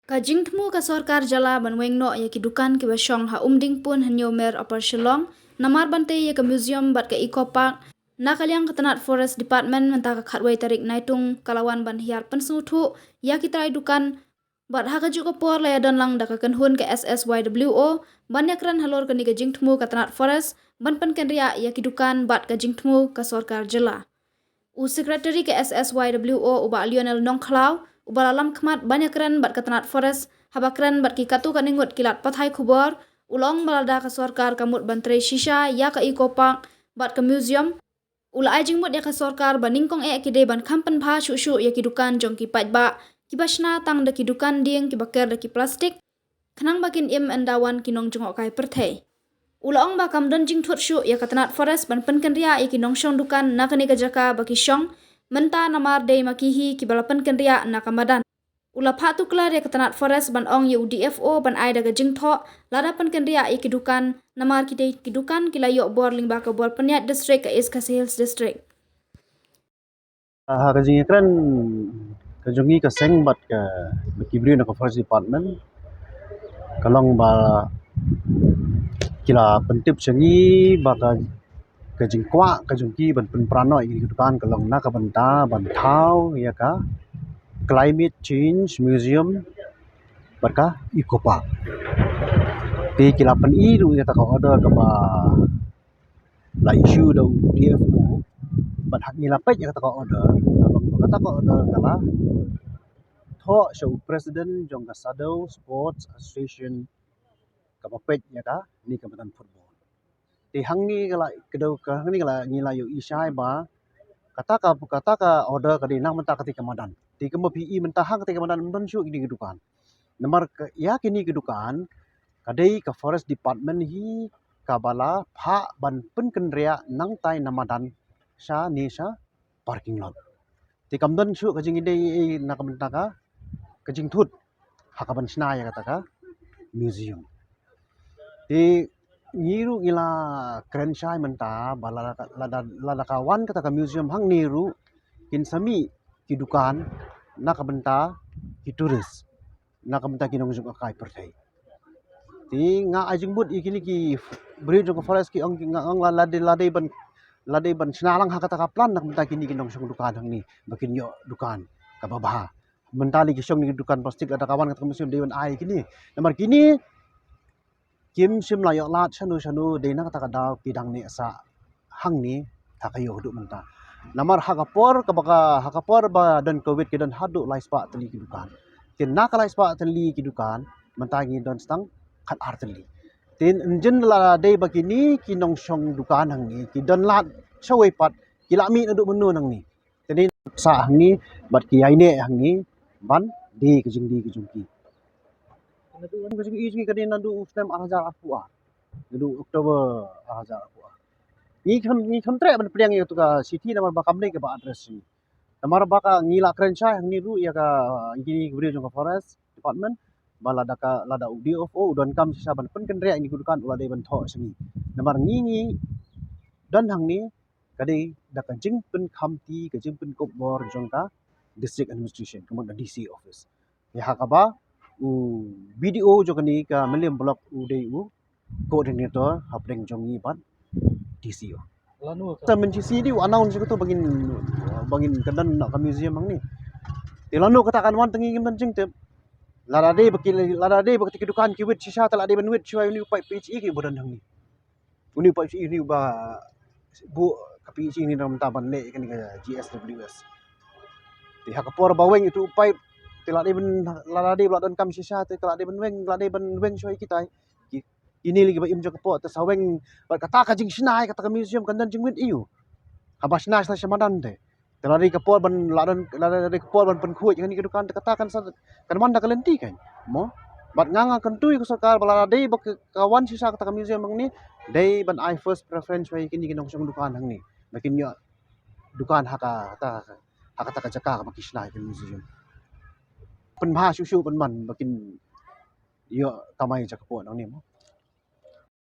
Kajing temu ka sorkar jala banweng no ya ki dukan ki basong ha umding pun hanyo mer upper Shillong namar bante ya ke museum bat ke eco park na kalyang ketanat forest department menta ka khatwai tarik naitung kalawan ban hiar pensuthu ya ki trai dukan bat ha ka juko por la ya don lang da ka kanhun ke SSYWO ban ya kran halor ka ni ka jing temu ketanat forest ban pen ken ria ya ki dukan bat ka jing temu ka sorkar jala u secretary ke SSYWO uba Lionel Nongklau uba alam khmat banyak keren bat ketanat forest habakren bat ki katu kaningut kilat pathai khubor ulong balada ka sorkar kamut bantre shisha ya ka eco park bat ke museum ula ajing mut ya ka sorkar baningkong ki de ban kampen pha shu shu ya ki dukan jong ki pajba ki basna tang de ki dukan ding ki baker de ki plastik khnang bakin im andawan kinong jongok kai perthei Ulang ba kam don jing thut shu ya katanat forest ban pen ria iki nong shong dukan nakani ka jaka baki shong menta namar dei makihi ki balapan ken ria nakamadan ula phatu klar ya katanat forest ban ong yu DFO ban ai daga jing tho lada pen ken ria iki dukan namar ki dei ki dukan ki layo bor lingba ka bor penyat district ka East Khasi Hills district Kajing kran kajungi ka seng bat ka kibri na ka forest department kalong ba kila pentip sengi ba kajing kwa kajungki ban pen prano ini dukan kalong na ka banta ban thau ya ka climate change museum barka eco park ti kila pen i ru ya ta ka order ka ba la issue da DFO ban hak ni lapet ya ta ka order kalong kata ka order kala tho show president jong ka Sadao Sports Association kapapet ya ka ni kampatan football ti hang ni kala kedau ka hang ni kala ngila yu isai ba kata ka order ka dinang menta ka ti kamadan ti kemo PE menta hang ti kamadan don shu ni kedukan nomor ya kini kedukan kadai ka forest department hi kabala pha ban pun kenria nang tai namadan sha ni sha parking lot ti kamdon shu ka jing ide na kamenta ka kajing thut hakaban sna ya kata ka museum ti ngiru ngila keren shai menta bala lada kawan kata ka museum hang niru kin sami ki dukan na ka benta ki turis na ka benta ki nong jung kai perthai ti nga ajing but ikini ki bri jong forest ki ong nga lade ban snalang ha kata ka plan na benta kini ki nong jung dukan hang ni bakin yo dukan ka babha mentali ki shong ni dukan plastik ada kawan kata museum dewan ai kini nomor kini kim sim la yo lat shanu de na kata kada pidang ni sa hang ni thakayo hudu menta namar hakapor hakapor ba dan covid ki dan hadu lai spa tali ki dukan tin na kala spa tali ki dukan menta ngi don stang khat ar tali tin enjin la de bakini ki nong shong dukan hang ni ki dan lat shawai pat ki la mi adu menu nang ni tin sa hang ni bat ki ai ne hang ni ban di ki jung ki kajing i kadin nadu ustem arajar afua nadu Oktober arajar afua ni kontre ban priang itu ka city namar ba kamne ke ba address ni namar ba ka ngila krencha ni ru ya ka ingini guri jong ka forest department bala daka lada DFO udon kam sisa ban pen kendre ini kudukan ulade ban tho sini namar ngi dan hang ni kadai daka jing pen khamti ka jing pen kop bor jong ka district administration kemudian DC office ya hakaba BDO jokani ka Milliam Block UDU coordinator hapring jongi ban DCO. Sa mencisi di announce ko to bangin kandan na ka museum ang ni. Tilano kata kan wan tengi ngim jing te. Ladade bakti kedukan ki wit sisa tala de ben wit chua ni pai PHE ki bodan hang ni. Uni pai PHE ni ba bu ka PHE ni nam taban le kan ka GSWS. Ti hakapor baweng itu pai tilade ben ladade bladon kam sisa te tilade ben weng lade ben weng choi kita ini lagi ba im jo kapo ta saweng ba kata ka jing snai kata ka museum kan dan jing wit iu habas na sa samadan te tilade kapo ban lade kapo ban pen khuj ngani kedukan kata kan sa kan man da kalenti kan mo bat nganga kan tu ko sarkar balade ba kawan sisa kata ka museum ang ni dei ban I first preference wai kini kinong song dukan hang ni makin yo dukan haka ka jaka ka makisna ka museum pen bha shu pen man bakin yo tamai jakapo nang ni mo